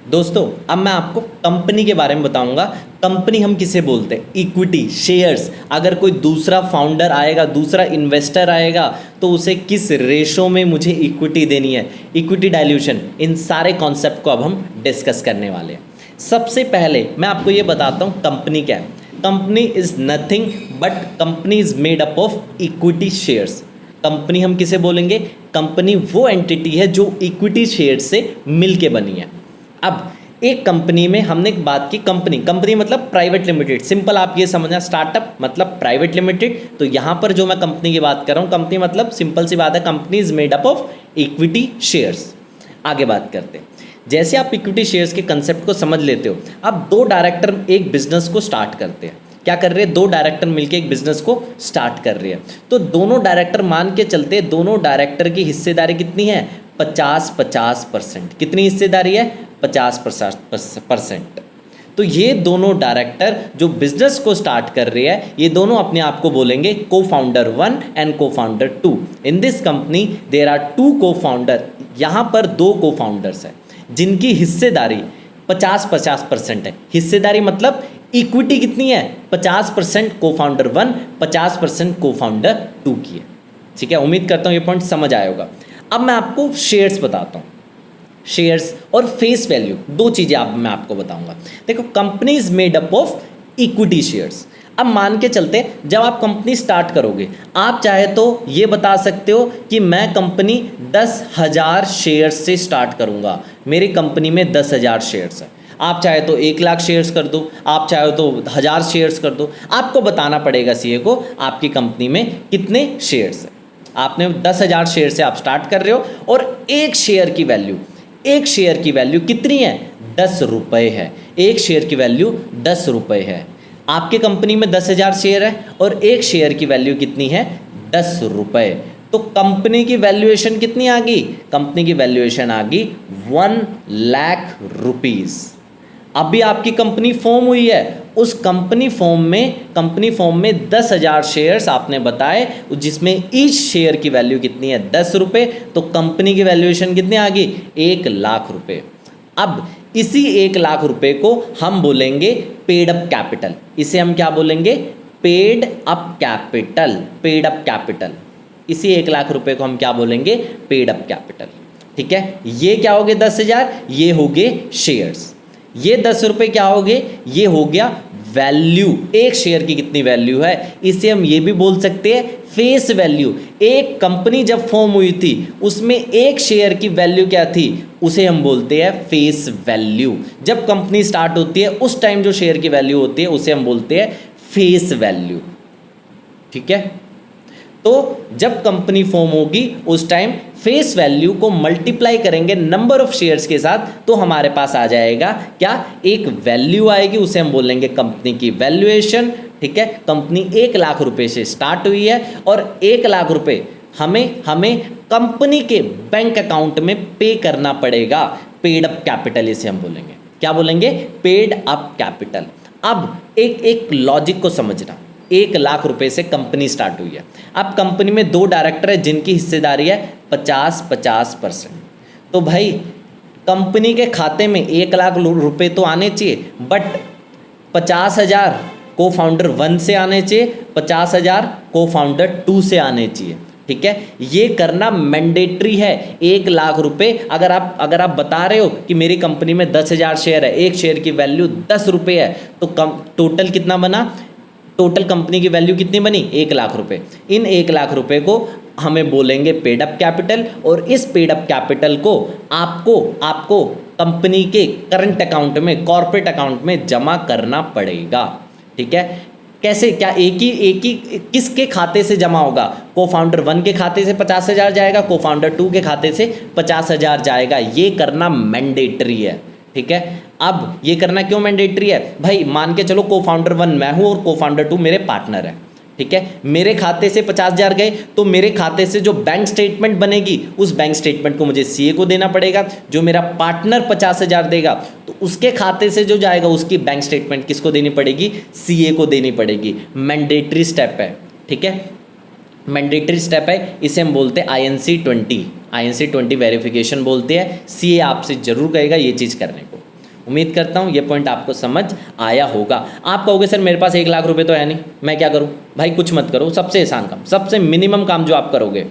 दोस्तों अब मैं आपको कंपनी के बारे में बताऊंगा। कंपनी हम किसे बोलते हैं? Equity shares. अगर कोई दूसरा फाउंडर आएगा, दूसरा इन्वेस्टर आएगा, तो उसे किस रेशो में मुझे इक्विटी देनी है, इक्विटी डाइल्यूशन, इन सारे कॉन्सेप्ट को अब हम डिस्कस करने वाले हैं। सबसे पहले मैं आपको ये बताता हूँ कंपनी क्या है। Company is nothing but company is made up of equity shares. Company हम किसे बोलेंगे? कंपनी वो एंटिटी है जो इक्विटी शेयर से मिल के बनी है। अब एक कंपनी में हमने एक बात की, कंपनी मतलब प्राइवेट लिमिटेड। सिंपल आप ये समझना, स्टार्टअप मतलब प्राइवेट लिमिटेड। तो यहाँ पर जो मैं कंपनी की बात कर रहा हूँ, कंपनी मतलब सिंपल सी बात है, company is made up of equity shares. आगे बात करते हैं। जैसे आप इक्विटी शेयर्स के कंसेप्ट को समझ लेते हो, अब दो डायरेक्टर एक बिजनेस को स्टार्ट करते हैं। क्या कर रहे हैं? दो डायरेक्टर मिलकर एक बिजनेस को स्टार्ट कर रहे हैं। तो दोनों डायरेक्टर मान के चलते हैं, दोनों डायरेक्टर की हिस्सेदारी कितनी है? 50-50%। कितनी हिस्सेदारी है? 50%। तो ये दोनों डायरेक्टर जो बिजनेस को स्टार्ट कर रहे हैं, ये दोनों अपने आप को बोलेंगे cofounder 1 and cofounder 2। In this company there are 2 को फाउंडर। यहाँ पर 2 को फाउंडर्स हैं जिनकी हिस्सेदारी 50-50% है। हिस्सेदारी मतलब इक्विटी कितनी है? 50% को फाउंडर 1, 50% को फाउंडर 2 की है। ठीक है, उम्मीद करता हूँ ये पॉइंट समझ आया होगा। अब मैं आपको शेयर्स बताता हूँ। शेयर्स और फेस वैल्यू, दो चीज़ें मैं आपको बताऊंगा। देखो, company is made up of equity shares. अब मान के चलते, जब आप कंपनी स्टार्ट करोगे, आप चाहे तो ये बता सकते हो कि मैं कंपनी 10,000 शेयर्स से स्टार्ट करूंगा, मेरी कंपनी में 10,000 शेयर्स है। आप चाहे तो 1,00,000 शेयर्स कर दो, आप चाहे तो 1,000 शेयर्स कर दो। आपको बताना पड़ेगा सीए को आपकी कंपनी में कितने शेयर्स है। आपने 10,000 शेयर से आप स्टार्ट कर रहे हो और एक शेयर की वैल्यू कितनी है? 10 रुपये है। एक शेयर की वैल्यू 10 रुपये है। आपके कंपनी में 10,000 शेयर है और एक शेयर की वैल्यू कितनी है? 10 रुपये। तो कंपनी की वैल्यूएशन कितनी आ गई? कंपनी की वैल्यूएशन आ गई 1,00,000 रुपीज़। अभी आपकी कंपनी फॉर्म हुई है, उस कंपनी फॉर्म में 10,000 शेयर्स आपने बताए, जिसमें ईच शेयर की वैल्यू कितनी है? 10 रुपये। तो कंपनी की वैल्यूएशन कितनी आ गई? 1,00,000 रुपये। अब इसी 1,00,000 रुपये को हम बोलेंगे पेड अप कैपिटल। इसे हम क्या बोलेंगे? Paid up capital. इसी 1,00,000 रुपये को हम क्या बोलेंगे? Paid up capital. ठीक है, ये क्या हो गए? 10,000, ये हो गए शेयर्स। ये 10 रुपये क्या हो गए? ये हो गया वैल्यू। एक शेयर की कितनी वैल्यू है? इसे हम ये भी बोल सकते हैं फेस वैल्यू। एक कंपनी जब फॉर्म हुई थी, उसमें एक शेयर की वैल्यू क्या थी? उसे हम बोलते हैं फेस वैल्यू। जब कंपनी स्टार्ट होती है, उस टाइम जो शेयर की वैल्यू होती है, उसे हम बोलते हैं फेस वैल्यू। ठीक है, तो जब कंपनी फॉर्म होगी, उस टाइम फेस वैल्यू को मल्टीप्लाई करेंगे नंबर ऑफ शेयर्स के साथ, तो हमारे पास आ जाएगा क्या? एक वैल्यू आएगी, उसे हम बोलेंगे कंपनी की वैल्यूएशन। ठीक है, कंपनी 1,00,000 रुपये से स्टार्ट हुई है और 1,00,000 रुपये हमें कंपनी के बैंक अकाउंट में पे करना पड़ेगा। पेड अप कैपिटल इसे हम बोलेंगे। क्या बोलेंगे? Paid up capital. अब एक लॉजिक को समझना। 1,00,000 रुपये से कंपनी स्टार्ट हुई है। अब कंपनी में 2 डायरेक्टर है जिनकी हिस्सेदारी है 50-50%। तो भाई कंपनी के खाते में 1,00,000 रुपये तो आने चाहिए, बट 50,000 को फाउंडर 1 से आने चाहिए, 50,000 को फाउंडर 2 से आने चाहिए। ठीक है, ये करना मैंडेटरी है। 1,00,000 रुपये अगर आप बता रहे हो कि मेरी कंपनी में 10,000 शेयर है, एक शेयर की वैल्यू 10 रुपये है, तो टोटल कितना बना? टोटल कंपनी की वैल्यू कितनी बनी? 1,00,000 रुपये। इन 1,00,000 रुपये को हमें बोलेंगे पेड अप कैपिटल, और इस पेड अप कैपिटल को आपको कंपनी के करंट अकाउंट में, कॉर्पोरेट अकाउंट में जमा करना पड़ेगा। ठीक है, कैसे? क्या एक ही किसके खाते से जमा होगा? को फाउंडर 1 के खाते से 50,000 जाएगा, को फाउंडर 2 के खाते से 50,000 जाएगा। ये करना मैंडेटरी है। ठीक है, अब ये करना क्यों मैंडेटरी है? भाई मान के चलो को फाउंडर 1 मैं हूँ और को फाउंडर 2 मेरे पार्टनर है। ठीक है, मेरे खाते से 50,000 गए, तो मेरे खाते से जो बैंक स्टेटमेंट बनेगी, उस बैंक स्टेटमेंट को मुझे सीए को देना पड़ेगा। जो मेरा पार्टनर 50,000 देगा, तो उसके खाते से जो जाएगा, उसकी बैंक स्टेटमेंट किसको देनी पड़ेगी? सीए को देनी पड़ेगी। मैंडेटरी स्टेप है। ठीक है, मैंडेटरी स्टेप है, इसे हम बोलते हैं INC 20 वेरिफिकेशन बोलते हैं। सीए आपसे जरूर कहेगा ये चीज़ करने को। उम्मीद करता हूँ ये पॉइंट आपको समझ आया होगा। आप कहोगे सर मेरे पास 1 लाख रुपए तो है नहीं, मैं क्या करूँ? भाई कुछ मत करो, सबसे आसान काम, सबसे मिनिमम काम जो आप करोगे,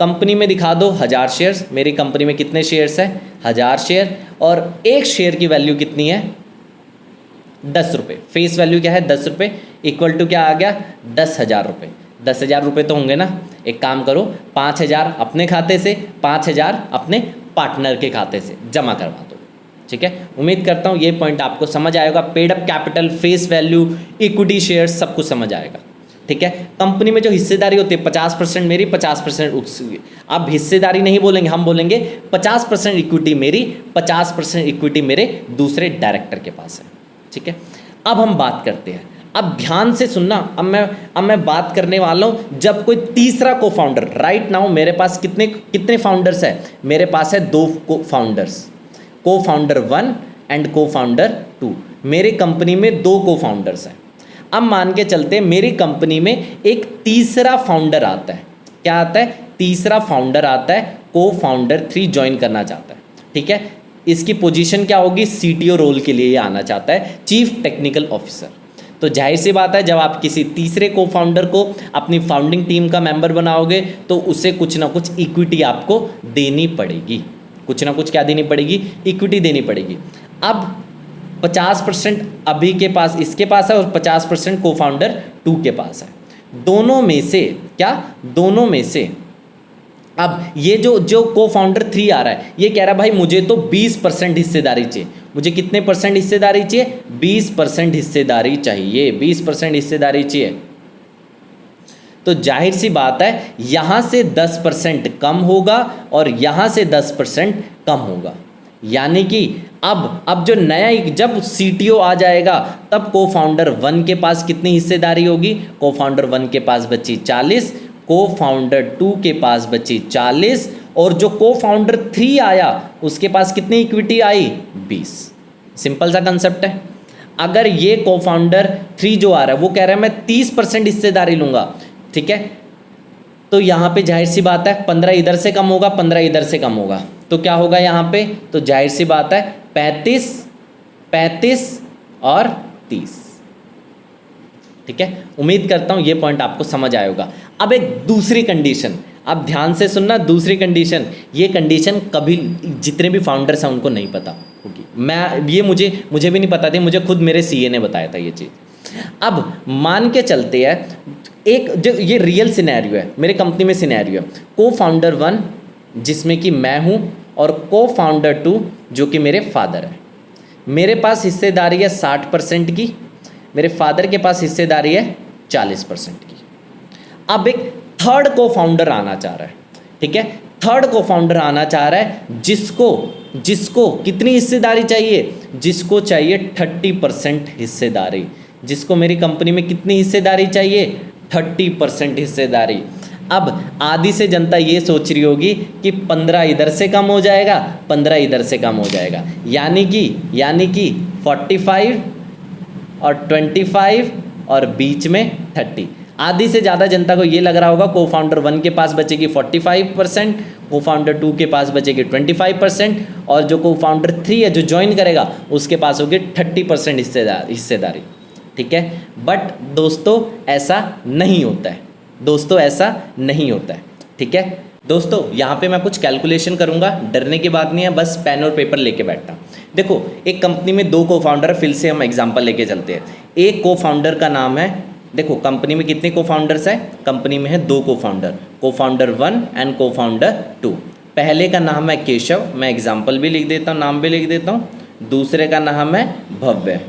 कंपनी में दिखा दो 1000 शेयर्स। मेरी कंपनी में कितने शेयर्स है? 1000 शेयर, और एक शेयर की वैल्यू कितनी है? 10 रुपये। फेस वैल्यू क्या है? 10 रुपये, इक्वल टू क्या आ गया? 10,000 रुपये। 10,000 रुपये तो होंगे ना। एक काम करो, 5,000 अपने खाते से, 5,000 अपने पार्टनर के खाते से जमा करवा दो। ठीक है, उम्मीद करता हूँ ये पॉइंट आपको समझ आएगा। Paid up capital, face value, equity shares, सब कुछ समझ आएगा। ठीक है, कंपनी में जो हिस्सेदारी होती है 50% मेरी, 50% उसकी। अब हिस्सेदारी नहीं बोलेंगे, हम बोलेंगे 50% इक्विटी मेरी, 50% इक्विटी मेरे दूसरे डायरेक्टर के पास है। ठीक है, अब हम बात करते हैं, अब ध्यान से सुनना। अब मैं बात करने वाला हूँ जब कोई तीसरा को फाउंडर, राइट नाउ मेरे पास कितने फाउंडर्स है? मेरे पास है 2 को फाउंडर्स, को फाउंडर 1 एंड को फाउंडर 2। मेरी कंपनी में 2 को फाउंडर्स हैं। अब मान के चलते हैं मेरी कंपनी में एक तीसरा फाउंडर आता है। क्या आता है? तीसरा फाउंडर आता है, को फाउंडर 3 ज्वाइन करना चाहता है। ठीक है, इसकी पोजीशन क्या होगी? CTO रोल के लिए ये आना चाहता है, चीफ टेक्निकल ऑफिसर। तो जाहिर सी बात है, जब आप किसी तीसरे को फाउंडर को अपनी फाउंडिंग टीम का मेंबर बनाओगे तो उसे कुछ ना कुछ इक्विटी आपको देनी पड़ेगी। कुछ ना कुछ क्या देनी पड़ेगी? इक्विटी देनी पड़ेगी। अब 50% अभी के पास, इसके पास है, और 50% को फाउंडर 2 के पास है। दोनों में से क्या? दोनों में से अब ये जो को फाउंडर 3 आ रहा है, ये कह रहा है भाई मुझे तो 20% हिस्सेदारी चाहिए। मुझे कितने परसेंट हिस्सेदारी चाहिए? 20% हिस्सेदारी चाहिए, 20% हिस्सेदारी चाहिए। तो जाहिर सी बात है, यहाँ से 10% कम होगा और यहाँ से 10% कम होगा। यानी कि अब जो नया, जब CTO आ जाएगा तब को फाउंडर 1 के पास कितनी हिस्सेदारी होगी? को फाउंडर 1 के पास बची 40, को फाउंडर 2 के पास बची 40, और जो को फाउंडर 3 आया उसके पास कितनी इक्विटी आई? 20। सिंपल सा कंसेप्ट है। अगर ये को फाउंडर 3 जो आ रहा है वो कह रहा है मैं 30% हिस्सेदारी लूँगा, ठीक है, तो यहाँ पे जाहिर सी बात है 15 इधर से कम होगा, 15 इधर से कम होगा, तो क्या होगा यहाँ पे? तो जाहिर सी बात है 35 और 30। ठीक है, उम्मीद करता हूँ ये पॉइंट आपको समझ आया होगा। अब एक दूसरी कंडीशन, अब ध्यान से सुनना, दूसरी कंडीशन, ये कंडीशन कभी जितने भी फाउंडर्स हैं उनको नहीं पता होगी। मुझे भी नहीं पता थी, मुझे खुद मेरे CA ने बताया था ये चीज़। अब मान के चलते हैं, एक जो ये रियल सिनेरियो है, मेरे कंपनी में सिनेरियो है, को फाउंडर 1 जिसमें कि मैं हूँ और को फाउंडर 2 जो कि मेरे फादर है। मेरे पास हिस्सेदारी है 60% की, मेरे फादर के पास हिस्सेदारी है 40% की। अब एक थर्ड को फाउंडर आना चाह रहा है। ठीक है, थर्ड को फाउंडर आना चाह रहा है जिसको कितनी हिस्सेदारी चाहिए? जिसको चाहिए 30% हिस्सेदारी। जिसको मेरी कंपनी में कितनी हिस्सेदारी चाहिए? 30% हिस्सेदारी। अब आधी से जनता ये सोच रही होगी कि 15 इधर से कम हो जाएगा, 15 इधर से कम हो जाएगा, यानी कि 45 और 25 और बीच में 30। आधी से ज़्यादा जनता को ये लग रहा होगा को फाउंडर 1 के पास बचेगी 45%, को फाउंडर 2 के पास बचेगी 25%, और जो को फाउंडर 3 है जो ज्वाइन करेगा उसके पास होगी 30% हिस्सेदारी। ठीक है, बट दोस्तों ऐसा नहीं होता है, ऐसा नहीं होता है। ठीक है दोस्तों, यहाँ पे मैं कुछ कैलकुलेशन करूँगा, डरने की बात नहीं है, बस पेन और पेपर लेके बैठना। देखो, एक कंपनी में 2 को फाउंडर, फिर से हम एग्जांपल लेके चलते हैं। एक को फाउंडर का नाम है, देखो कंपनी में कितने को फाउंडर्स है? कंपनी में है 2 cofounder 1 and cofounder 2। पहले का नाम है केशव, मैं एग्जाम्पल भी लिख देता हूँ, नाम भी लिख देता हूँ। दूसरे का नाम है भव्य।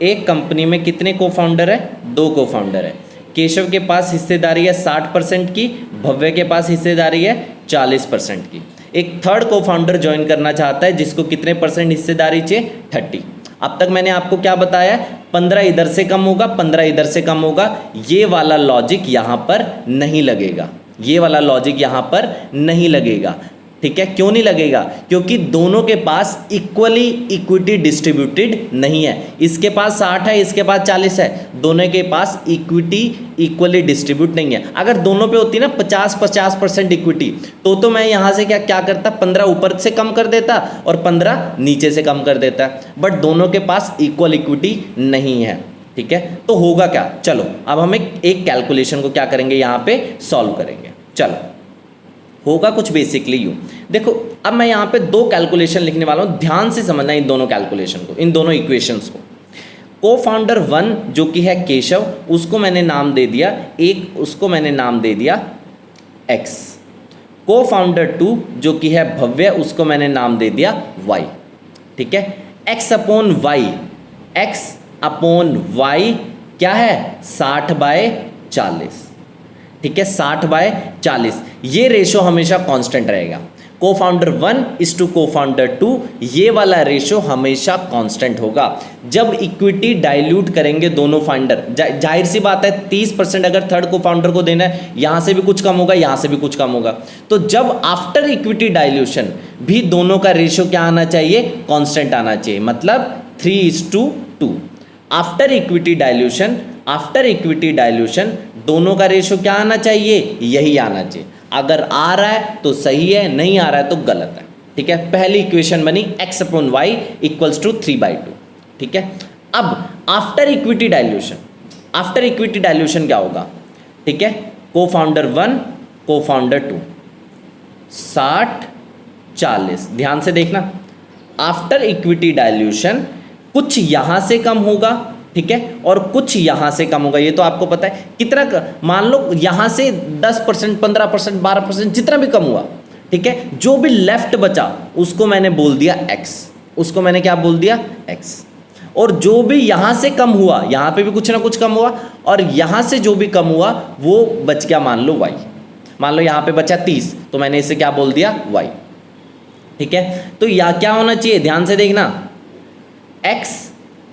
एक कंपनी में कितने को फाउंडर है? 2 को फाउंडर है। केशव के पास हिस्सेदारी है 60% की, भव्य के पास हिस्सेदारी है 40% की। एक थर्ड को फाउंडर ज्वाइन करना चाहता है जिसको कितने % हिस्सेदारी चाहिए? 30। अब तक मैंने आपको क्या बताया? 15 इधर से कम होगा, 15 इधर से कम होगा। ये वाला लॉजिक यहाँ पर नहीं लगेगा, ये वाला लॉजिक यहाँ पर नहीं लगेगा। ठीक है, क्यों नहीं लगेगा? क्योंकि दोनों के पास इक्वली इक्विटी डिस्ट्रीब्यूटेड नहीं है। इसके पास 60 है, इसके पास 40 है, दोनों के पास इक्विटी इक्वली डिस्ट्रीब्यूट नहीं है। अगर दोनों पे होती ना 50-50% इक्विटी तो मैं यहाँ से क्या करता, 15 ऊपर से कम कर देता और 15 नीचे से कम कर देता। बट दोनों के पास इक्वल इक्विटी नहीं है, ठीक है। तो होगा क्या, चलो अब हम एक कैलकुलेशन को क्या करेंगे, यहाँ पे सॉल्व करेंगे। चलो होगा कुछ बेसिकली यूँ, देखो अब मैं यहाँ पे 2 कैलकुलेशन लिखने वाला हूँ, ध्यान से समझना इन दोनों कैलकुलेशन को, इन दोनों इक्वेशंस को। को फाउंडर 1 जो कि है केशव, उसको मैंने नाम दे दिया उसको मैंने नाम दे दिया x। को फाउंडर 2 जो कि है भव्य, उसको मैंने नाम दे दिया y, ठीक है। x अपॉन y क्या है, 60/40, ठीक है, 60/40। ये रेशो हमेशा कांस्टेंट रहेगा। को फाउंडर 1 इज टू को फाउंडर 2, ये वाला रेशो हमेशा कांस्टेंट होगा। जब इक्विटी डाइल्यूट करेंगे दोनों फाउंडर, जाहिर सी बात है 30% अगर थर्ड को फाउंडर को देना है, यहाँ से भी कुछ कम होगा, यहाँ से भी कुछ कम होगा। तो जब आफ्टर इक्विटी डाइल्यूशन भी दोनों का रेशो क्या आना चाहिए, कांस्टेंट आना चाहिए, मतलब 3:2। आफ्टर इक्विटी डाइल्यूशन दोनों का रेशो क्या आना चाहिए, यही आना चाहिए। अगर आ रहा है तो सही है, नहीं आ रहा है तो गलत है, ठीक है। पहली इक्वेशन बनी x upon y equals to 3/2, ठीक है। अब आफ्टर इक्विटी डाइल्यूशन क्या होगा, ठीक है। को फाउंडर 1 को फाउंडर 2 60/40, ध्यान से देखना। आफ्टर इक्विटी डाइल्यूशन कुछ यहाँ से कम होगा, ठीक है, और कुछ यहाँ से कम होगा। ये तो आपको पता है कितना, मान लो यहाँ से 10%, 15%, 12% जितना भी कम हुआ, ठीक है। जो भी लेफ्ट बचा उसको मैंने बोल दिया x, उसको मैंने क्या बोल दिया, x। और जो भी यहाँ से कम हुआ, यहाँ पे भी कुछ ना कुछ कम हुआ, और यहाँ से जो भी कम हुआ वो बच गया मान लो y। मान लो यहाँ पे बचा 30, तो मैंने इसे क्या बोल दिया, y, ठीक है। तो यहाँ क्या होना चाहिए, ध्यान से देखना, x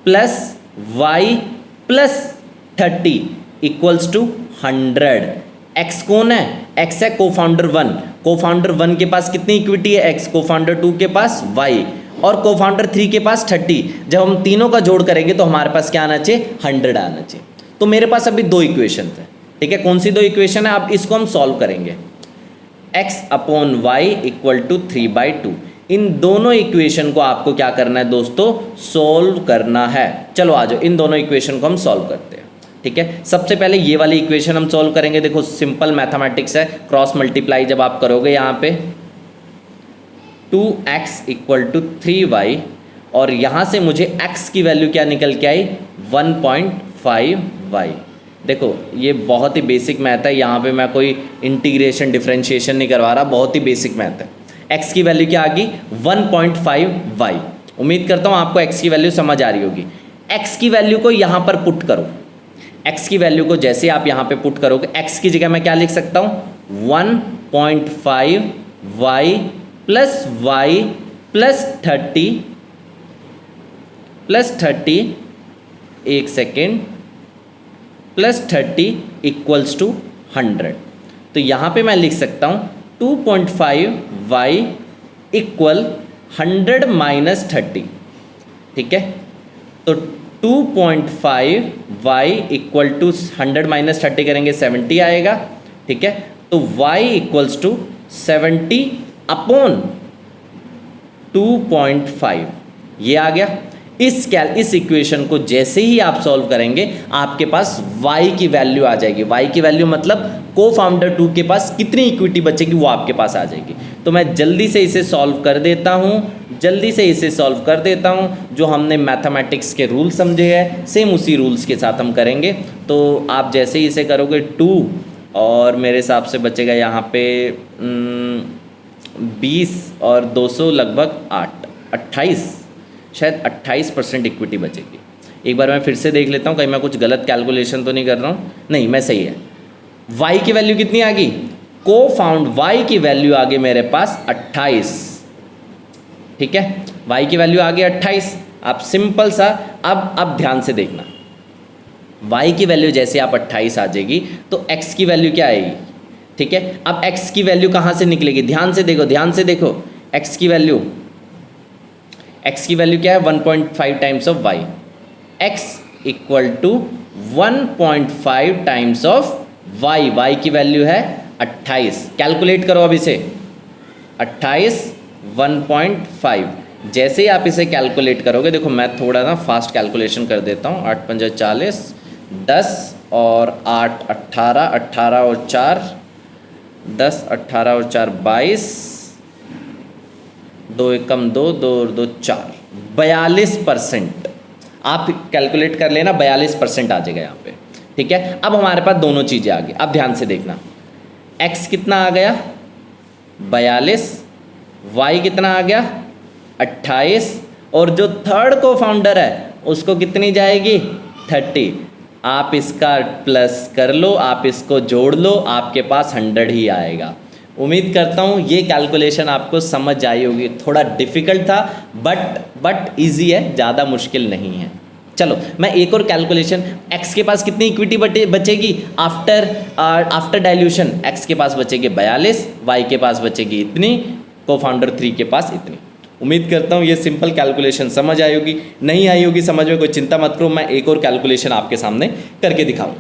plus y plus 30 equals to 100। x कौन है, x है को फाउंडर 1। को फाउंडर 1 के पास कितनी इक्विटी है, x। को फाउंडर 2 के पास y, और को फाउंडर 3 के पास 30। जब हम तीनों का जोड़ करेंगे तो हमारे पास क्या आना चाहिए, 100 आना चाहिए। तो मेरे पास अभी 2 इक्वेशन है, ठीक है। कौन सी 2 इक्वेशन है, अब इसको हम सॉल्व करेंगे। x upon y equal to 3/2। इन दोनों इक्वेशन को आपको क्या करना है दोस्तों, सॉल्व करना है। चलो आ जाओ, इन दोनों इक्वेशन को हम सॉल्व करते हैं, ठीक है। सबसे पहले ये वाली इक्वेशन हम सॉल्व करेंगे। देखो सिंपल मैथमेटिक्स है, क्रॉस मल्टीप्लाई जब आप करोगे यहाँ पे 2x इक्वल टू 3y, और यहाँ से मुझे x की वैल्यू क्या निकल के आई, 1.5y। देखो ये बहुत ही बेसिक मैथ है, यहाँ पे मैं कोई इंटीग्रेशन डिफरेंशिएशन नहीं करवा रहा, बहुत ही बेसिक मैथ है। x की वैल्यू क्या आ गई, 1.5y। उम्मीद करता हूँ आपको x की वैल्यू समझ आ रही होगी। x की वैल्यू को यहाँ पर पुट करो, x की वैल्यू को जैसे आप यहाँ पे पुट करोगे, x की जगह मैं क्या लिख सकता हूँ, 1.5y प्लस y प्लस 30 एक सेकेंड प्लस 30 इक्वल्स टू 100। तो यहाँ पे मैं लिख सकता हूँ 2.5y इक्वल 100 माइनस 30, ठीक है। तो 2.5y इक्वल टू 100 माइनस 30 करेंगे 70 आएगा, ठीक है। तो y इक्वल्स टू 70 अपॉन 2.5, ये आ गया। इस इक्वेशन को जैसे ही आप सॉल्व करेंगे आपके पास y की वैल्यू आ जाएगी। y की वैल्यू मतलब को फाउंडर 2 के पास कितनी इक्विटी बचेगी वो आपके पास आ जाएगी। तो मैं जल्दी से इसे सॉल्व कर देता हूँ, जो हमने मैथमेटिक्स के रूल समझे हैं सेम उसी रूल्स के साथ हम करेंगे। तो आप जैसे ही इसे करोगे 2, और मेरे हिसाब से बचेगा यहाँ पे 20 और 200 लगभग 28, शायद 28% इक्विटी बचेगी। एक बार मैं फिर से देख लेता हूँ कहीं मैं कुछ गलत कैलकुलेशन तो नहीं कर रहा हूँ, नहीं मैं सही है। y की वैल्यू कितनी आ गई, को फाउंड y की वैल्यू आ गई मेरे पास 28, ठीक है। y की वैल्यू आ गई 28। आप सिंपल सा अब ध्यान से देखना, y की वैल्यू जैसे आप 28 आ जाएगी तो x की वैल्यू क्या आएगी, ठीक है। अब x की वैल्यू कहाँ से निकलेगी, ध्यान से देखो, ध्यान से देखो, x की वैल्यू क्या है 1.5 times of y, x equal to 1.5 times of y की वैल्यू है 28। कैलकुलेट करो अब इसे, 28 1.5। जैसे ही आप इसे कैलकुलेट करोगे, देखो मैं थोड़ा ना फास्ट कैलकुलेशन कर देता हूँ, 8 पंजा 40, 10 और 8 18, 18 और 4 10, 18 और 4 22, 2 एकम 2, 2 और 2 4, 42%। आप कैलकुलेट कर लेना, 42% आ जाएगा यहाँ पे, ठीक है। अब हमारे पास दोनों चीज़ें आ गई, अब ध्यान से देखना, x कितना आ गया 42, y कितना आ गया 28, और जो थर्ड को फाउंडर है उसको कितनी जाएगी 30। आप इसका प्लस कर लो, आप इसको जोड़ लो, आपके पास 100 ही आएगा। उम्मीद करता हूँ ये कैलकुलेशन आपको समझ आई होगी। थोड़ा डिफ़िकल्ट था बट इजी है, ज़्यादा मुश्किल नहीं है। चलो मैं एक और कैलकुलेशन, x के पास कितनी इक्विटी बचेगी आफ्टर डाइल्यूशन, x के पास बचेगी 42, y के पास बचेगी इतनी, को फाउंडर 3 के पास इतनी। उम्मीद करता हूँ ये सिंपल कैलकुलेशन समझ आई होगी। नहीं आई होगी समझ में, कोई चिंता मत करो, मैं एक और कैलकुलेशन आपके सामने करके दिखाऊँ।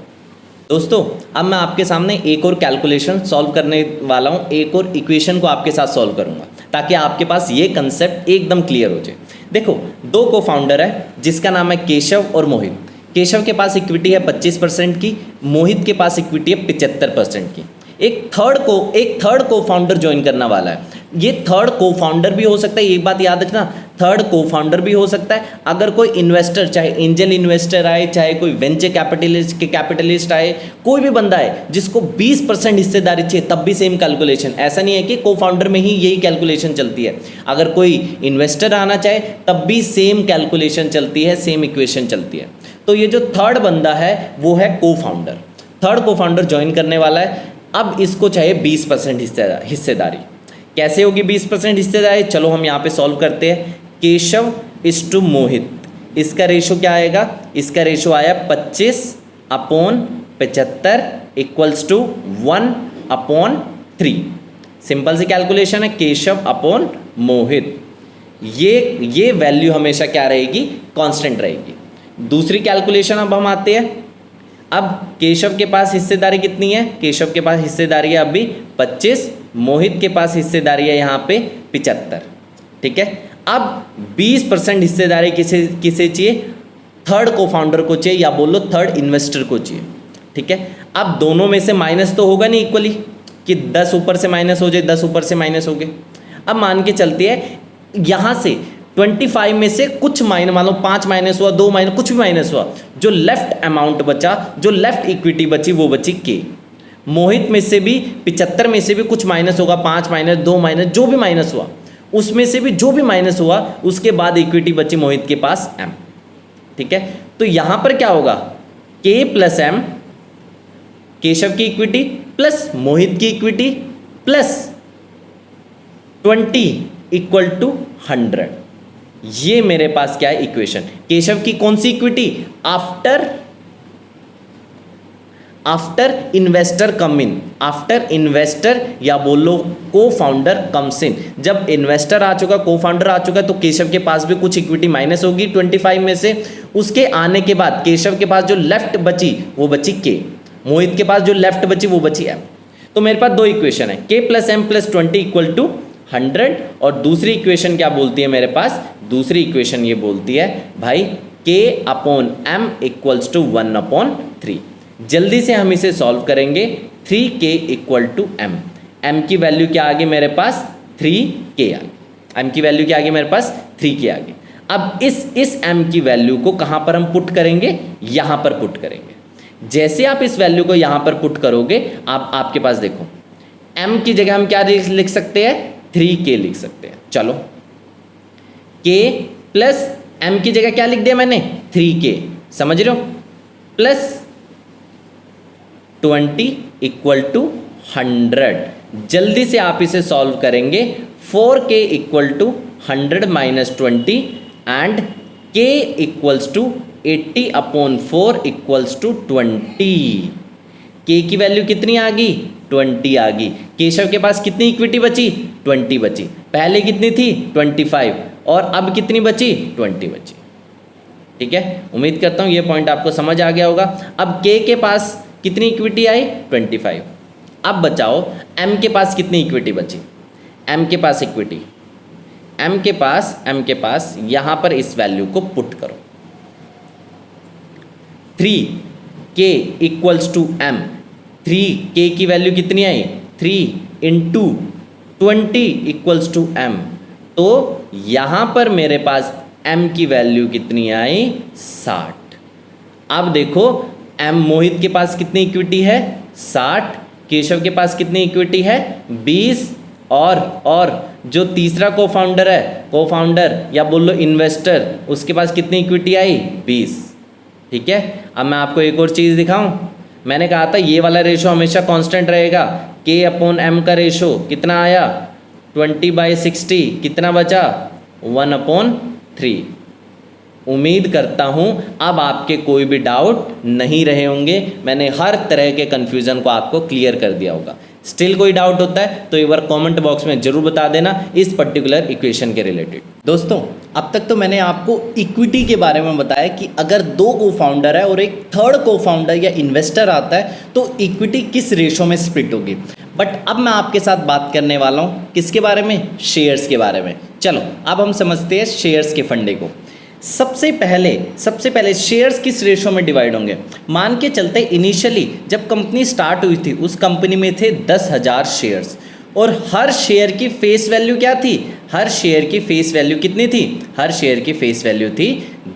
दोस्तों अब मैं आपके सामने एक और कैलकुलेशन सॉल्व करने वाला हूँ, एक और इक्वेशन को आपके साथ सॉल्व करूँगा ताकि आपके पास ये कंसेप्ट एकदम क्लियर हो जाए। देखो, दो को फाउंडर है जिसका नाम है केशव और मोहित। केशव के पास इक्विटी है 25% की, मोहित के पास इक्विटी है 75% की। एक थर्ड को फाउंडर ज्वाइन करने वाला है। ये थर्ड को फाउंडर भी हो सकता है, एक बात याद रखना, थर्ड को फाउंडर भी हो सकता है। अगर कोई इन्वेस्टर, चाहे एंजल इन्वेस्टर आए, चाहे कोई वेंचर कैपिटलिस्ट आए, कोई भी बंदा है जिसको 20% हिस्सेदारी चाहिए, तब भी सेम कैलकुलेशन। ऐसा नहीं है कि को फाउंडर में ही यही कैलकुलेशन चलती है। अगर कोई इन्वेस्टर आना चाहे तब भी सेम कैलकुलेशन चलती है, सेम इक्वेशन चलती है। तो ये जो थर्ड बंदा है वो है को फाउंडर। थर्ड को फाउंडर ज्वाइन करने वाला है। अब इसको चाहिए 20% हिस्सेदारी। कैसे होगी 20% हिस्सेदारी? चलो हम यहाँ पे सॉल्व करते हैं। केशव इज टू मोहित, इसका रेशो क्या आएगा? इसका रेशो आया 25/75 इक्वल्स टू 1/3। सिंपल सी कैलकुलेशन है, केशव अपॉन मोहित। ये वैल्यू हमेशा क्या रहेगी? कांस्टेंट रहेगी। दूसरी कैलकुलेशन अब हम आते हैं। अब केशव के पास हिस्सेदारी कितनी है? केशव के पास हिस्सेदारी है अभी 25, मोहित के पास हिस्सेदारी है यहाँ पे 75, ठीक है। अब 20% हिस्सेदारी किसे चाहिए? थर्ड को फाउंडर को चाहिए, या बोलो थर्ड इन्वेस्टर को चाहिए, ठीक है। अब दोनों में से माइनस तो होगा नहीं इक्वली, कि 10 ऊपर से माइनस हो जाए, 10 ऊपर से माइनस हो गए। अब मान के चलते हैं यहाँ से 25 में से कुछ माइनस, मान लो 5 माइनस हुआ, 2 माइनस, कुछ भी माइनस हुआ, जो लेफ्ट अमाउंट बचा, जो लेफ्ट इक्विटी बची, वो बची के। मोहित में से भी 75 में से भी कुछ माइनस होगा, 5 माइनस, 2 माइनस, जो भी माइनस हुआ उसमें से भी जो भी माइनस हुआ, उसके बाद इक्विटी बची मोहित के पास m, ठीक है। तो यहां पर क्या होगा? k प्लस m, केशव की इक्विटी प्लस मोहित की इक्विटी प्लस 20 इक्वल टू 100। ये मेरे पास क्या है? इक्वेशन। केशव की कौन सी इक्विटी? आफ्टर इन्वेस्टर कम इन, आफ्टर इन्वेस्टर या बोलो को फाउंडर कम्स इन। जब इन्वेस्टर आ चुका, को फाउंडर आ चुका, तो केशव के पास भी कुछ इक्विटी माइनस होगी 25 में से। उसके आने के बाद केशव के पास जो लेफ्ट बची वो बची के, मोहित के पास जो लेफ्ट बची वो बची m। तो मेरे पास दो इक्वेशन है, k plus m plus 20 equal to 100। और दूसरी इक्वेशन क्या बोलती है मेरे पास? दूसरी इक्वेशन ये बोलती है भाई k upon m equals to 1/3। जल्दी से हम इसे सॉल्व करेंगे। 3k equal to m, m की वैल्यू क्या आ गई मेरे पास? 3k आ गई। m की वैल्यू क्या आ गई मेरे पास? 3k आ गई। अब इस m की वैल्यू को कहाँ पर हम पुट करेंगे? यहाँ पर पुट करेंगे। जैसे आप इस वैल्यू को यहाँ पर पुट करोगे, आपके पास देखो m की जगह हम क्या लिख सकते हैं? 3k लिख सकते हैं। चलो k प्लस m की जगह क्या लिख दिया मैंने? 3k, समझ रहे हो? Plus 20 equal to 100। जल्दी से आप इसे सॉल्व करेंगे। 4k equal to 100 minus 20 and k equals to 80/4 equals to 20। k की वैल्यू कितनी आ गई? 20 आ गई। केशव के पास कितनी इक्विटी बची? 20 बची। पहले कितनी थी? 25। और अब कितनी बची? 20 बची। ठीक है, उम्मीद करता हूँ ये पॉइंट आपको समझ आ गया होगा। अब के पास कितनी इक्विटी आई? 25। अब बचाओ एम के पास कितनी इक्विटी बची? एम के पास इक्विटी, एम के पास यहाँ पर इस वैल्यू को पुट करो, 3k equals to M. 3k की वैल्यू कितनी आई? 3 इंटू 20 इक्वल्स टू एम। तो यहाँ पर मेरे पास m की वैल्यू कितनी आई? 60। अब देखो m मोहित के पास कितनी इक्विटी है? 60। केशव के पास कितनी इक्विटी है? 20। और जो तीसरा को-फाउंडर या बोल लो इन्वेस्टर, उसके पास कितनी इक्विटी आई? 20। ठीक है, अब मैं आपको एक और चीज़ दिखाऊं। मैंने कहा था ये वाला रेशो हमेशा कांस्टेंट रहेगा। k/m का रेशो कितना आया? 20/60। कितना बचा? 1/3। उम्मीद करता हूँ अब आपके कोई भी डाउट नहीं रहे होंगे। मैंने हर तरह के कन्फ्यूज़न को आपको क्लियर कर दिया होगा। स्टिल कोई डाउट होता है तो एक बार कमेंट बॉक्स में ज़रूर बता देना इस पर्टिकुलर इक्वेशन के रिलेटेड। दोस्तों, अब तक तो मैंने आपको इक्विटी के बारे में बताया कि अगर 2 को फाउंडर है और एक थर्ड को फाउंडर या इन्वेस्टर आता है तो इक्विटी किस रेशो में स्प्लिट होगी। बट अब मैं आपके साथ बात करने वाला हूँ किसके बारे में? शेयर्स के बारे में। चलो अब हम समझते हैं शेयर्स के फंडे को। सबसे पहले शेयर्स किस रेशो में डिवाइड होंगे? मान के चलते इनिशियली जब कंपनी स्टार्ट हुई थी उस कंपनी में थे 10,000 शेयर्स और हर शेयर की फेस वैल्यू क्या थी? हर शेयर की फेस वैल्यू कितनी थी? हर शेयर की फेस वैल्यू थी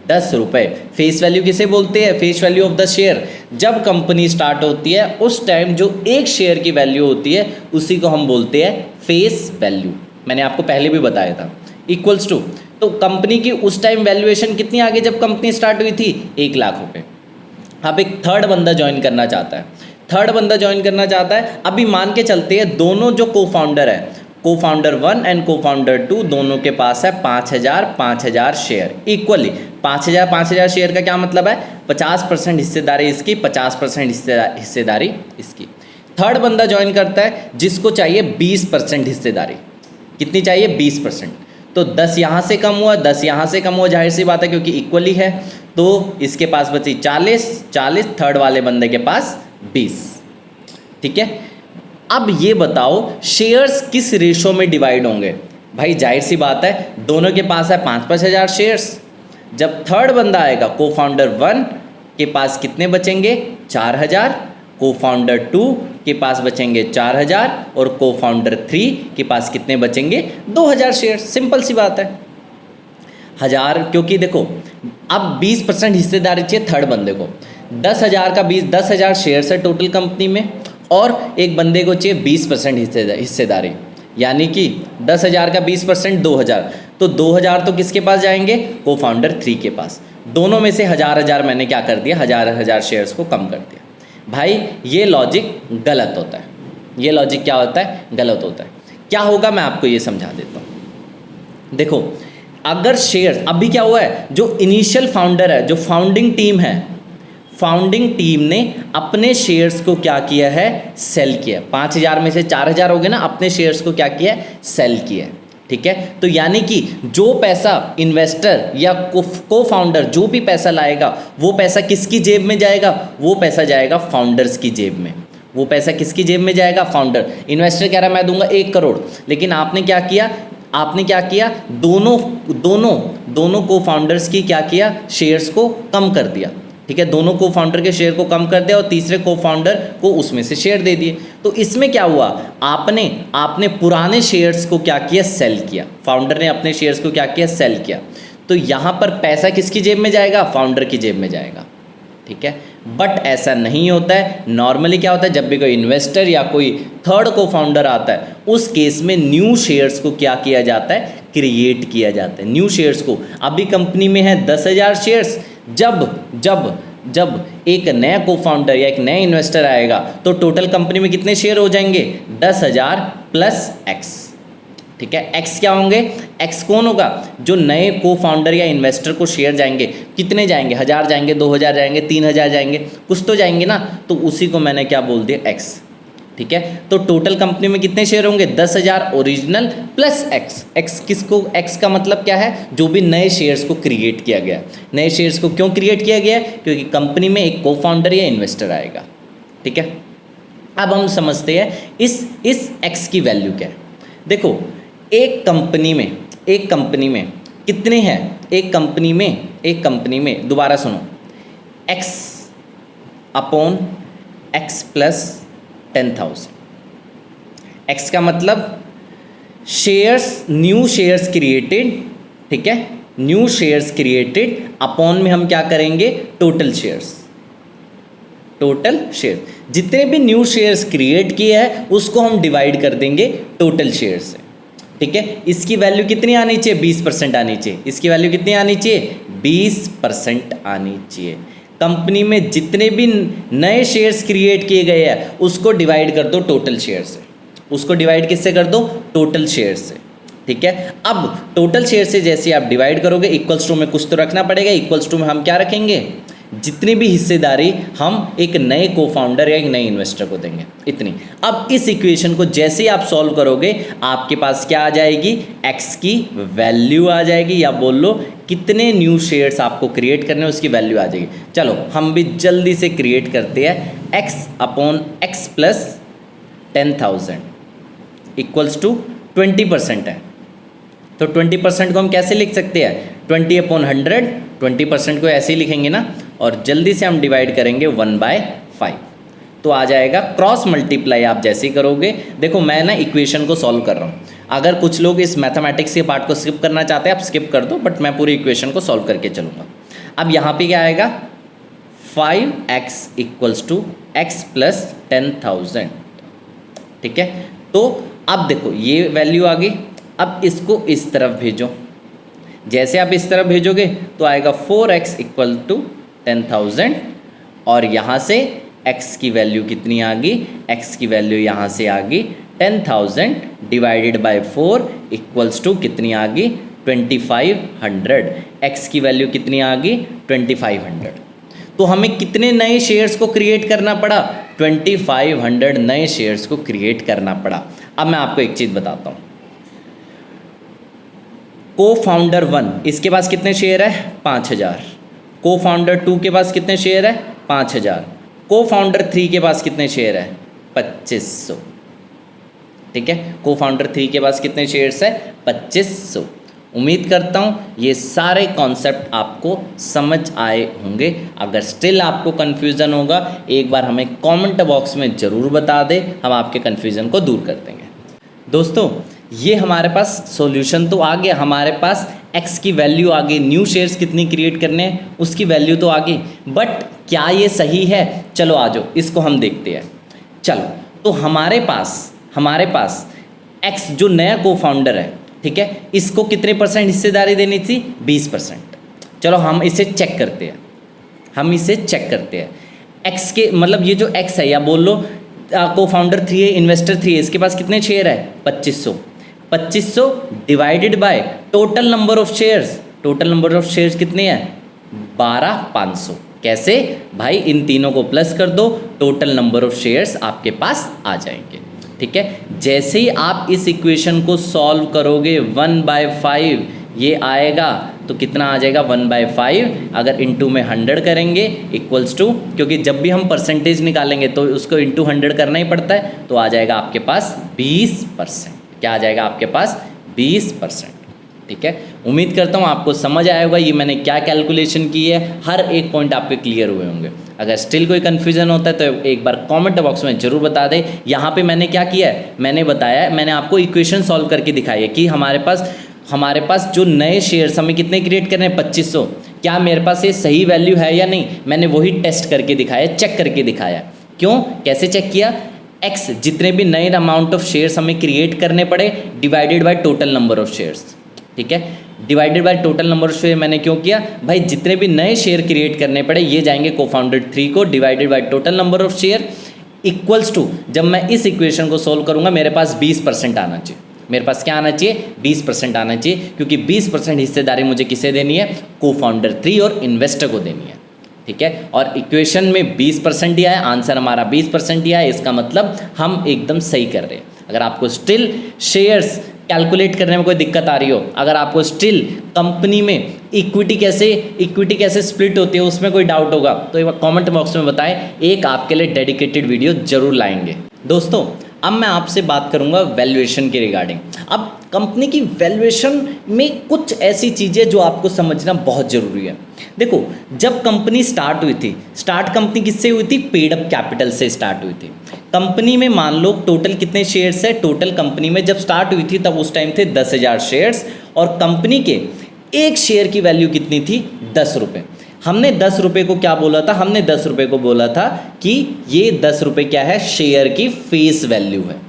10 रुपये। फेस वैल्यू किसे बोलते हैं? Face value of the share. जब कंपनी स्टार्ट होती है उस टाइम जो एक शेयर की वैल्यू होती है उसी को हम बोलते हैं फेस वैल्यू। मैंने आपको पहले भी बताया था। इक्वल्स टू, तो कंपनी की उस टाइम वैल्यूएशन कितनी आ गई जब कंपनी स्टार्ट हुई थी? 1 लाख रुपए। अब एक थर्ड बंदा ज्वाइन करना चाहता है। अभी मान के चलते हैं दोनों जो को-फाउंडर है, को-फाउंडर 1 एंड को-फाउंडर 2, दोनों के पास है 5,000 शेयर इक्वली। 5,000 शेयर का क्या मतलब है? 50% हिस्सेदारी इसकी, 50% हिस्सेदारी इसकी। थर्ड बंदा ज्वाइन करता है जिसको चाहिए 20% हिस्सेदारी। कितनी चाहिए? 20%। तो 10 यहाँ से कम हुआ, 10 यहाँ से कम हुआ, जाहिर सी बात है क्योंकि इक्वली है। तो इसके पास बची 40, थर्ड वाले बंदे के पास 20। ठीक है, अब ये बताओ शेयर्स किस रेशो में डिवाइड होंगे? भाई जाहिर सी बात है दोनों के पास है 5-5 हज़ार शेयर्स। जब थर्ड बंदा आएगा को-फाउंडर 1 के पास कितने बचेंगे? 4,000। को-फाउंडर 2 के पास बचेंगे 4,000 और को-फाउंडर 3 के पास कितने बचेंगे? 2,000 शेयर। सिंपल सी बात है। 1000, क्योंकि देखो अब 20% हिस्सेदारी चाहिए थर्ड बंदे को। 10,000 शेयर्स है टोटल कंपनी में और एक बंदे को चाहिए 20% हिस्सेदारी, यानी कि 10,000 का 20% 2,000। तो 2,000 तो किसके पास जाएंगे? को-फाउंडर 3 के पास। दोनों में से 1,000 मैंने क्या कर दिया? 1,000 शेयर्स को कम कर दिया। भाई ये लॉजिक गलत होता है। ये लॉजिक क्या होता है? गलत होता है। क्या होगा मैं आपको ये समझा देता हूँ। देखो अगर शेयर अभी क्या हुआ है, जो इनिशियल फाउंडर है, जो फाउंडिंग टीम है, फाउंडिंग टीम ने अपने शेयर्स को क्या किया है? सेल किया। 5,000 में से 4,000 हो गए ना, अपने शेयर्स को क्या किया है? सेल किया। ठीक है, तो यानी कि जो पैसा इन्वेस्टर या को फाउंडर जो भी पैसा लाएगा वो पैसा किसकी जेब में जाएगा? वो पैसा जाएगा फाउंडर्स की जेब में। वो पैसा किसकी जेब में जाएगा? फाउंडर। इन्वेस्टर कह रहा मैं दूंगा 1 करोड़, लेकिन आपने क्या किया? दोनों को फाउंडर्स की क्या किया? शेयर्स को कम कर दिया। ठीक है, दोनों को फाउंडर के शेयर को कम कर दिया और तीसरे को फाउंडर को उसमें से शेयर दे दिए। तो इसमें क्या हुआ? आपने पुराने शेयर्स को क्या किया? सेल किया। फाउंडर ने अपने शेयर्स को क्या किया? सेल किया। तो यहाँ पर पैसा किसकी जेब में जाएगा? फाउंडर की जेब में जाएगा। ठीक है, बट ऐसा नहीं होता है। नॉर्मली क्या होता है, जब भी कोई इन्वेस्टर या कोई थर्ड को फाउंडर आता है उस केस में न्यू शेयर्स को क्या किया जाता है? क्रिएट किया जाता है। न्यू शेयर्स को अभी कंपनी में है 10,000 शेयर्स। जब एक नया को फाउंडर या एक नया इन्वेस्टर आएगा तो टोटल कंपनी में कितने शेयर हो जाएंगे? 10,000 प्लस एक्स। ठीक है, एक्स क्या होंगे? एक्स कौन होगा? जो नए को फाउंडर या इन्वेस्टर को शेयर जाएंगे। कितने जाएंगे? 1,000 जाएंगे, 2,000 जाएंगे, 3,000 जाएंगे, कुछ तो जाएंगे ना। तो उसी को मैंने क्या बोल दिया? एक्स। ठीक है। तो टोटल कंपनी में कितने शेयर होंगे? 10,000 ओरिजिनल प्लस एक्स। एक्स किसको? एक्स का मतलब क्या है? जो भी नए शेयर्स को क्रिएट किया गया। नए शेयर्स को क्यों क्रिएट किया गया? क्योंकि कंपनी में एक को फाउंडर या इन्वेस्टर आएगा, ठीक है। अब हम समझते हैं इस एक्स की वैल्यू क्या है। देखो, एक कंपनी में कितने हैं? एक कंपनी में दोबारा सुनो, x upon x plus 10,000। X का मतलब शेयर्स, न्यू शेयर्स क्रिएटेड, ठीक है, न्यू शेयर्स क्रिएटेड अपॉन में हम क्या करेंगे? Total shares. टोटल शेयर, जितने भी न्यू शेयर्स क्रिएट किए हैं उसको हम डिवाइड कर देंगे टोटल शेयर से, ठीक है। इसकी वैल्यू कितनी आनी चाहिए? 20% आनी चाहिए। इसकी वैल्यू कितनी आनी चाहिए? 20% आनी चाहिए। कंपनी में जितने भी नए शेयर्स क्रिएट किए गए हैं उसको डिवाइड कर दो टोटल शेयर से। उसको डिवाइड किससे कर दो? टोटल शेयर से, ठीक है। अब टोटल शेयर से जैसे आप डिवाइड करोगे, इक्वल्स टू में कुछ तो रखना पड़ेगा। इक्वल्स टू में हम क्या रखेंगे? जितनी भी हिस्सेदारी हम एक नए को फाउंडर या एक नए इन्वेस्टर को देंगे, इतनी। अब इस इक्वेशन को जैसे ही आप सॉल्व करोगे आपके पास क्या आ जाएगी? एक्स की वैल्यू आ जाएगी, या बोल लो कितने न्यू शेयर्स आपको क्रिएट करने हैं उसकी वैल्यू आ जाएगी। चलो हम भी जल्दी से क्रिएट करते हैं। X upon x plus 10,000 equals to 20% है। तो 20% को हम कैसे लिख सकते हैं? 20/100, 20% को ऐसे ही लिखेंगे ना, और जल्दी से हम डिवाइड करेंगे 1/5, तो आ जाएगा। क्रॉस मल्टीप्लाई आप जैसे ही करोगे, देखो मैं ना इक्वेशन को सॉल्व कर रहा हूँ। अगर कुछ लोग इस मैथमेटिक्स के पार्ट को स्किप करना चाहते हैं आप स्किप कर दो, बट मैं पूरी इक्वेशन को सॉल्व करके चलूँगा। अब यहाँ पे क्या आएगा? 5x equals to x plus 10,000, ठीक है। तो अब देखो ये वैल्यू आ गई। अब इसको इस तरफ भेजो, जैसे आप इस तरफ भेजोगे तो आएगा 4x इक्वल टू 10,000, और यहाँ से x की वैल्यू कितनी आ गई? x की वैल्यू यहाँ से आ गई 10,000 डिवाइडेड बाय 4 इक्वल्स टू कितनी आ गई? 2500। x की वैल्यू कितनी आ गई? 2500। तो हमें कितने नए शेयर्स को क्रिएट करना पड़ा? 2500 नए शेयर्स को क्रिएट करना पड़ा। अब मैं आपको एक चीज़ बताता हूँ। को फाउंडर 1 इसके पास कितने शेयर है? 5,000। को फाउंडर 2 के पास कितने शेयर है? 5,000। को फाउंडर 3 के पास कितने शेयर है? 2500, ठीक है। को फाउंडर 3 के पास कितने शेयर्स है? 2500। उम्मीद करता हूँ ये सारे कॉन्सेप्ट आपको समझ आए होंगे। अगर स्टिल आपको कन्फ्यूज़न होगा एक बार हमें कमेंट बॉक्स में ज़रूर बता दें, हम आपके कन्फ्यूज़न को दूर कर देंगे। दोस्तों ये हमारे पास सॉल्यूशन तो आ गया, हमारे पास x की वैल्यू आ गई, न्यू शेयर्स कितनी क्रिएट करने हैं उसकी वैल्यू तो आ गई, बट क्या ये सही है? चलो आ जाओ इसको हम देखते हैं। चलो तो हमारे पास x जो नया को फाउंडर है, ठीक है, इसको कितने % हिस्सेदारी देनी थी? 20%। चलो हम इसे चेक करते हैं। x के मतलब ये जो x है, या बोल लो को फाउंडर 3 है, इन्वेस्टर 3 है, इसके पास कितने शेयर है? 2500 divided by total number of shares. Total number of shares कितने हैं? 12,500। कैसे भाई? इन तीनों को प्लस कर दो, टोटल नंबर ऑफ शेयर्स आपके पास आ जाएंगे, ठीक है। जैसे ही आप इस इक्वेशन को सॉल्व करोगे 1/5 ये आएगा, तो कितना आ जाएगा? 1/5। अगर इंटू में 100 करेंगे इक्वल्स टू, क्योंकि जब भी हम परसेंटेज निकालेंगे तो उसको इंटू 100 करना ही पड़ता है, तो आ जाएगा आपके पास 20%। क्या आ जाएगा आपके पास? 20%, ठीक है। उम्मीद करता हूँ आपको समझ आया होगा ये मैंने क्या कैलकुलेशन की है, हर एक पॉइंट आपके क्लियर हुए होंगे। अगर स्टिल कोई कन्फ्यूजन होता है तो एक बार कमेंट बॉक्स में ज़रूर बता दें। यहाँ पे मैंने क्या किया है, मैंने आपको इक्वेशन सॉल्व करके दिखाई है कि हमारे पास जो नए शेयर्स हमें कितने क्रिएट करने हैं? 2500। क्या मेरे पास ये सही वैल्यू है या नहीं? मैंने वही टेस्ट करके दिखाया, चेक करके दिखाया। क्यों? कैसे चेक किया? x जितने भी नए अमाउंट ऑफ शेयर्स हमें क्रिएट करने पड़े divided by total number of shares, ठीक है। Divided by total number of share मैंने क्यों किया? भाई जितने भी नए शेयर क्रिएट करने पड़े ये जाएंगे को फाउंडर 3 को, divided by total number of share equals to, जब मैं इस इक्वेशन को सोल्व करूंगा मेरे पास 20% आना चाहिए। मेरे पास क्या आना चाहिए? 20% आना चाहिए, क्योंकि 20% हिस्सेदारी मुझे किसे देनी है? को फाउंडर 3 और इन्वेस्टर को देनी है, ठीक है। और इक्वेशन में 20% दिया है, आंसर हमारा 20% दिया है, इसका मतलब हम एकदम सही कर रहे हैं। अगर आपको स्टिल शेयर्स कैलकुलेट करने में कोई दिक्कत आ रही हो, अगर आपको स्टिल कंपनी में इक्विटी कैसे स्प्लिट होती है उसमें कोई डाउट होगा, तो एक बार कमेंट बॉक्स में बताएं, एक आपके लिए डेडिकेटेड वीडियो जरूर लाएंगे। दोस्तों अब मैं आपसे बात करूंगा वैल्यूएशन के रिगार्डिंग। अब कंपनी की वैल्यूएशन में कुछ ऐसी चीज़ें जो आपको समझना बहुत ज़रूरी है। देखो, जब कंपनी स्टार्ट हुई थी, कंपनी किससे हुई थी? पेड अप कैपिटल से स्टार्ट हुई थी। कंपनी में मान लो टोटल कितने शेयर्स है? टोटल कंपनी में जब स्टार्ट हुई थी तब उस टाइम थे 10,000 शेयर्स, और कंपनी के एक शेयर की वैल्यू कितनी थी? 10 रुपये। हमने 10 रुपये को क्या बोला था? हमने 10 रुपये को बोला था कि ये 10 रुपये क्या है? शेयर की फेस वैल्यू है।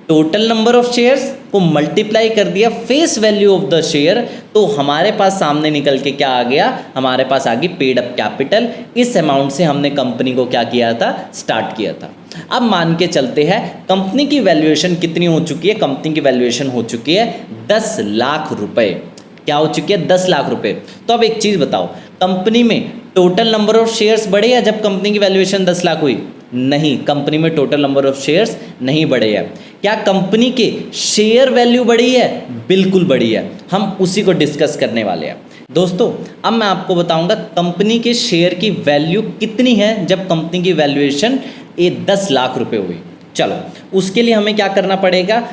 टोटल नंबर ऑफ शेयर्स को मल्टीप्लाई कर दिया face value of the share, तो हमारे पास सामने निकल के क्या आ गया? हमारे पास आ गई पेड अप कैपिटल। इस अमाउंट से हमने कंपनी को क्या किया था? स्टार्ट किया था। अब मान के चलते हैं कंपनी की वैल्यूएशन कितनी हो चुकी है? कंपनी की वैल्यूएशन हो चुकी है 10 लाख रुपए। क्या हो चुकी है? 10 लाख रुपए। तो अब एक चीज़ बताओ, कंपनी में टोटल नंबर ऑफ शेयर्स बढ़े या जब कंपनी की वैल्यूएशन 10 लाख हुई? नहीं, कंपनी में टोटल नंबर ऑफ शेयर्स नहीं बढ़े हैं। क्या कंपनी के शेयर वैल्यू बढ़ी है? बिल्कुल बढ़ी है। हम उसी को डिस्कस करने वाले हैं। दोस्तों अब मैं आपको बताऊंगा कंपनी के शेयर की वैल्यू कितनी है जब कंपनी की वैल्यूएशन 10 लाख रुपए हुई। चलो उसके लिए हमें क्या करना पड़ेगा?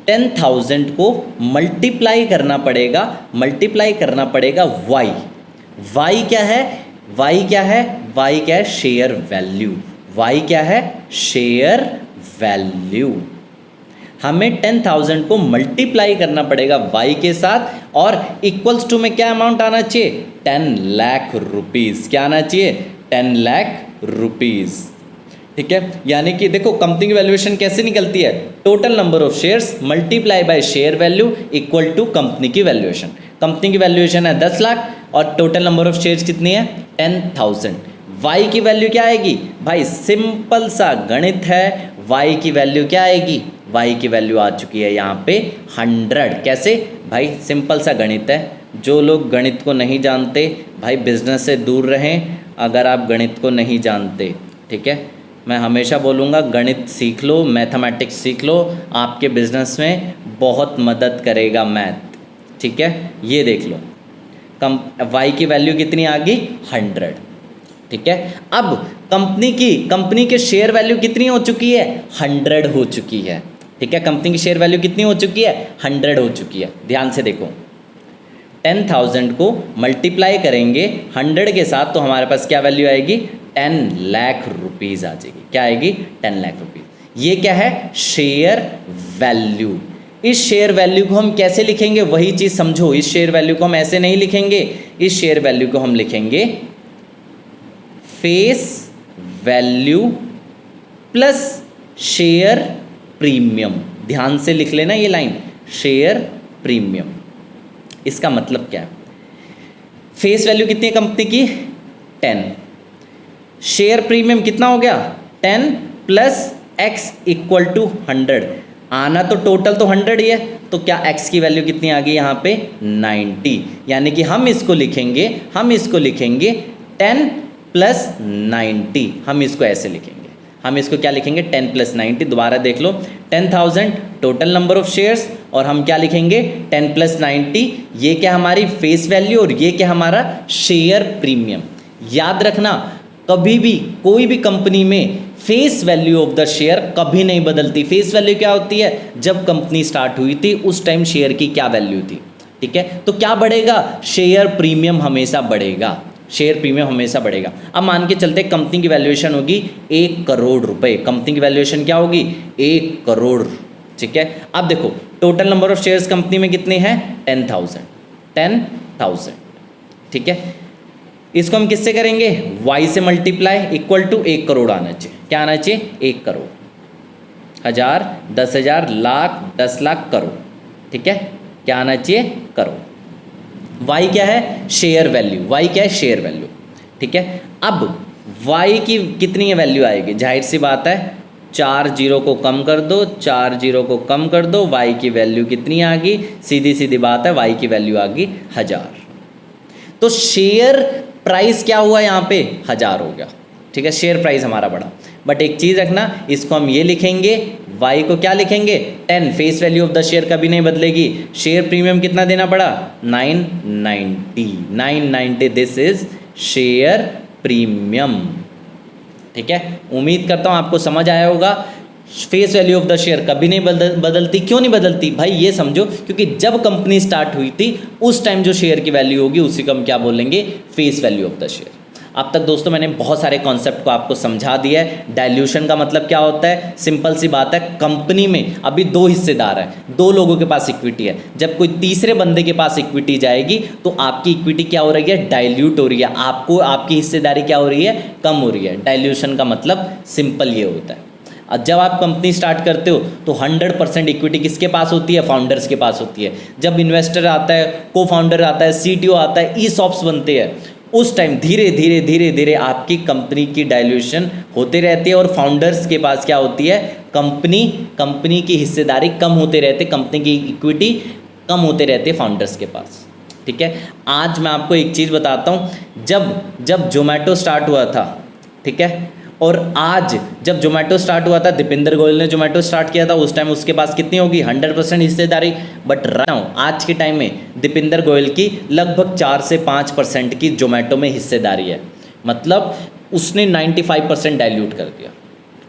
10,000 को मल्टीप्लाई करना पड़ेगा वाई। वाई क्या है? वाई क्या है? Share value. वाई क्या है? Share value. हमें 10,000 को मल्टीप्लाई करना पड़ेगा वाई के साथ, और इक्वल्स टू में क्या अमाउंट आना चाहिए? 10 लाख रुपीज़। क्या आना चाहिए? 10 लाख रुपीज़। ठीक है, यानी कि देखो कंपनी की वैल्यूएशन कैसे निकलती है? Total number of shares multiply by share value equal to company की वैल्यूएशन। कंपनी की वैल्यूएशन है 10 लाख और टोटल नंबर ऑफ शेयर्स कितनी है? 10,000। वाई की वैल्यू क्या आएगी? भाई सिंपल सा गणित है। वाई की वैल्यू क्या आएगी? वाई की वैल्यू आ चुकी है यहाँ पे 100। कैसे? भाई सिंपल सा गणित है। जो लोग गणित को नहीं जानते भाई बिजनेस से दूर रहें, अगर आप गणित को नहीं जानते। ठीक है, मैं हमेशा बोलूँगा गणित सीख लो, मैथमेटिक्स सीख लो, आपके बिजनेस में बहुत मदद करेगा मैथ। ठीक है, ये देख लो वाई की वैल्यू कितनी आ गई? 100। ठीक है, अब कंपनी के शेयर वैल्यू कितनी हो चुकी है? 100 हो चुकी है। ठीक है, कंपनी की शेयर वैल्यू कितनी हो चुकी है? 100 हो चुकी है। ध्यान से देखो, 10,000 को मल्टीप्लाई करेंगे 100 के साथ तो हमारे पास क्या वैल्यू आएगी? 10 लाख रुपीज़ आ जाएगी। क्या आएगी? 10 लाख रुपीज़। ये क्या है? Share value. इस शेयर वैल्यू को हम कैसे लिखेंगे? वही चीज़ समझो। इस शेयर वैल्यू को हम ऐसे नहीं लिखेंगे, इस शेयर वैल्यू को हम लिखेंगे face value plus share premium. ध्यान से लिख लेना ये लाइन, शेयर प्रीमियम। इसका मतलब क्या है? फेस वैल्यू कितनी है कंपनी की? 10। शेयर प्रीमियम कितना हो गया? 10 प्लस x इक्वल टू 100। आना तो टोटल तो 100 ही है, तो क्या x की वैल्यू कितनी आ गई यहाँ पे? 90। यानी कि हम इसको लिखेंगे 10 प्लस 90। हम इसको ऐसे लिखेंगे, हम इसको क्या लिखेंगे? 10 प्लस 90। दोबारा देख लो, 10,000 टोटल नंबर ऑफ शेयर्स, और हम क्या लिखेंगे? 10 प्लस 90। ये क्या हमारी फेस वैल्यू और ये क्या हमारा शेयर प्रीमियम। याद रखना, कभी भी कोई भी कंपनी में face value of the share कभी नहीं बदलती। फेस वैल्यू क्या होती है? जब कंपनी स्टार्ट हुई थी उस टाइम शेयर की क्या वैल्यू थी। ठीक है, तो क्या बढ़ेगा? शेयर प्रीमियम हमेशा बढ़ेगा। शेयर प्रीमियम हमेशा बढ़ेगा। अब मान के चलते कंपनी की वैल्यूएशन होगी 1 करोड़ रुपए। कंपनी की वैल्यूएशन क्या होगी? 1 करोड़। ठीक है, अब देखो total number of shares company में कितने हैं? 10,000। ठीक है, इसको हम किससे करेंगे? y से मल्टीप्लाई इक्वल टू 1 करोड़ आना चाहिए। क्या आना चाहिए? 1 करोड़, 1000, 10,000, लाख, 10 लाख, करोड़। ठीक है, क्या आना चाहिए? करोड़। y क्या है? Share value. y क्या है? Share value. ठीक है, अब y की कितनी वैल्यू आएगी? जाहिर सी बात है, 4 जीरो को कम कर दो, 4 जीरो को कम कर दो, y की वैल्यू कितनी आ गई? सीधी सीधी बात है, y की वैल्यू आ गई 1000। तो शेयर प्राइस क्या हुआ यहाँ पे 1000 हो गया, ठीक है, शेयर प्राइस हमारा बढ़ा। बट एक चीज़ रखना, इसको हम ये लिखेंगे, y को क्या लिखेंगे 10, face value of the share कभी नहीं बदलेगी। शेयर प्रीमियम कितना देना पड़ा 990, दिस इज शेयर प्रीमियम, ठीक है। उम्मीद करता हूँ आपको समझ आया होगा। Face value of the share कभी नहीं बदलती। क्यों नहीं बदलती भाई, ये समझो, क्योंकि जब कंपनी स्टार्ट हुई थी उस टाइम जो शेयर की वैल्यू होगी उसी को हम क्या बोलेंगे, face value of the share. अब तक दोस्तों मैंने बहुत सारे कॉन्सेप्ट को आपको समझा दिया है। डाइल्यूशन का मतलब क्या होता है, सिंपल सी बात है, कंपनी में अभी 2 हिस्सेदार हैं, 2 लोगों के पास इक्विटी है। जब कोई तीसरे बंदे के पास इक्विटी जाएगी तो आपकी इक्विटी क्या हो रही है, डाइल्यूट हो रही है, आपको आपकी हिस्सेदारी क्या हो रही है, कम हो रही है। डाइल्यूशन का मतलब सिंपल ये होता है। जब आप कंपनी स्टार्ट करते हो तो 100% इक्विटी किसके पास होती है, फाउंडर्स के पास होती है। जब इन्वेस्टर आता है, को फाउंडर आता है, CTO आता है, ESOPs बनते हैं, उस टाइम धीरे धीरे आपकी कंपनी की डाइल्यूशन होते रहती है और फाउंडर्स के पास क्या होती है, कंपनी की हिस्सेदारी कम होते रहते, कंपनी की इक्विटी कम होते रहते फाउंडर्स के पास, ठीक है। आज मैं आपको एक चीज़ बताता हूँ, जब जोमेटो स्टार्ट हुआ था, ठीक है, और आज जब जोमेटो स्टार्ट हुआ था, दीपेंद्र गोयल ने जोमेटो स्टार्ट किया था, उस टाइम उसके पास कितनी होगी 100% हिस्सेदारी। बट नाउ आज के टाइम में दीपेंद्र गोयल की लगभग 4 से 5% की जोमेटो में हिस्सेदारी है, मतलब उसने 95% डाइल्यूट कर दिया।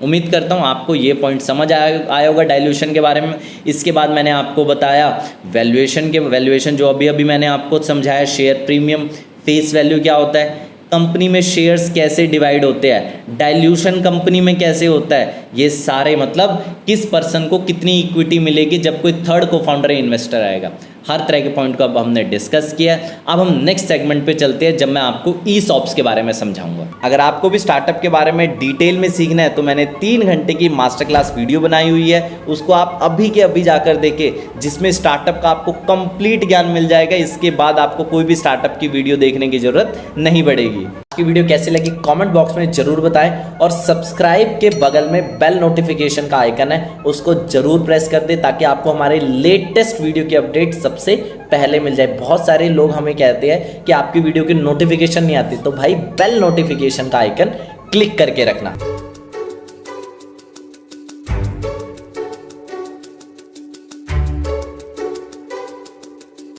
उम्मीद करता हूँ आपको ये पॉइंट समझ आया होगा डाइल्यूशन के बारे में। इसके बाद मैंने आपको बताया वैल्यूएशन जो अभी मैंने आपको समझाया, शेयर प्रीमियम, फेस वैल्यू क्या होता है, कंपनी में शेयर्स कैसे डिवाइड होते हैं, डाइल्यूशन कंपनी में कैसे होता है, ये सारे मतलब किस पर्सन को कितनी इक्विटी मिलेगी जब कोई थर्ड को फाउंडर इन्वेस्टर आएगा, हर तरह के पॉइंट को अब हमने डिस्कस किया है। अब हम नेक्स्ट सेगमेंट पे चलते हैं जब मैं आपको ESOPs के बारे में समझाऊंगा। अगर आपको भी स्टार्टअप के बारे में डिटेल में सीखना है तो मैंने 3 घंटे की मास्टर क्लास वीडियो बनाई हुई है, उसको आप अभी के अभी जाकर देखें, जिसमें स्टार्टअप का आपको कंप्लीट ज्ञान मिल जाएगा। इसके बाद आपको कोई भी स्टार्टअप की वीडियो देखने की जरूरत नहीं पड़ेगी। आपकी वीडियो कैसी लगी कमेंट बॉक्स में जरूर बताएं और सब्सक्राइब के बगल में बेल नोटिफिकेशन का आइकन है, उसको जरूर प्रेस कर दें ताकि आपको हमारे लेटेस्ट वीडियो की अपडेट सबसे पहले मिल जाए। बहुत सारे लोग हमें कहते हैं कि आपकी वीडियो की नोटिफिकेशन नहीं आती, तो भाई बेल नोटिफिकेशन का आइकन क्लिक करके रखना।